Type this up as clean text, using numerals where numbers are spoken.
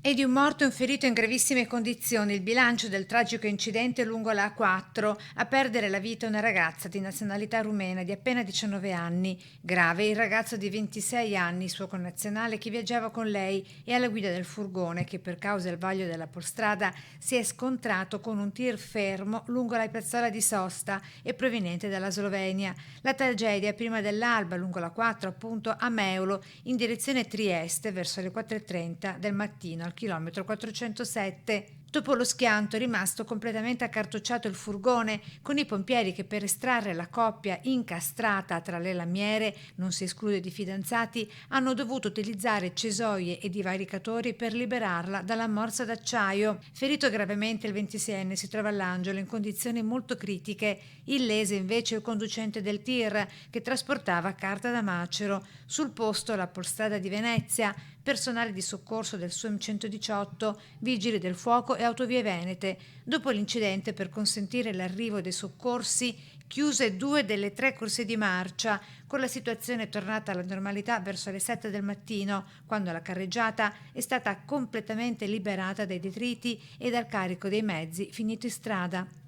E di un morto e un ferito in gravissime condizioni il bilancio del tragico incidente lungo la A4. A perdere la vita una ragazza di nazionalità rumena di appena 19 anni. Grave il ragazzo di 26 anni, suo connazionale, che viaggiava con lei e alla guida del furgone che per causa del vaglio della polstrada si è scontrato con un tir fermo lungo la piazzola di sosta e proveniente dalla Slovenia. La tragedia prima dell'alba lungo la 4 appunto a Meulo in direzione Trieste verso le 4:30 del mattino al chilometro 407. Dopo lo schianto è rimasto completamente accartocciato il furgone, con i pompieri che per estrarre la coppia incastrata tra le lamiere, non si esclude di fidanzati, hanno dovuto utilizzare cesoie e divaricatori per liberarla dalla morsa d'acciaio. Ferito gravemente il 26enne si trova all'Angelo in condizioni molto critiche. Illese invece il conducente del tir che trasportava carta da macero. Sul posto la Polstrada di Venezia, personale di soccorso del SUEM 118, vigili del fuoco e autovie venete. Dopo l'incidente, per consentire l'arrivo dei soccorsi, chiuse 2 delle 3 corsie di marcia, con la situazione tornata alla normalità verso le 7 del mattino, quando la carreggiata è stata completamente liberata dai detriti e dal carico dei mezzi finito in strada.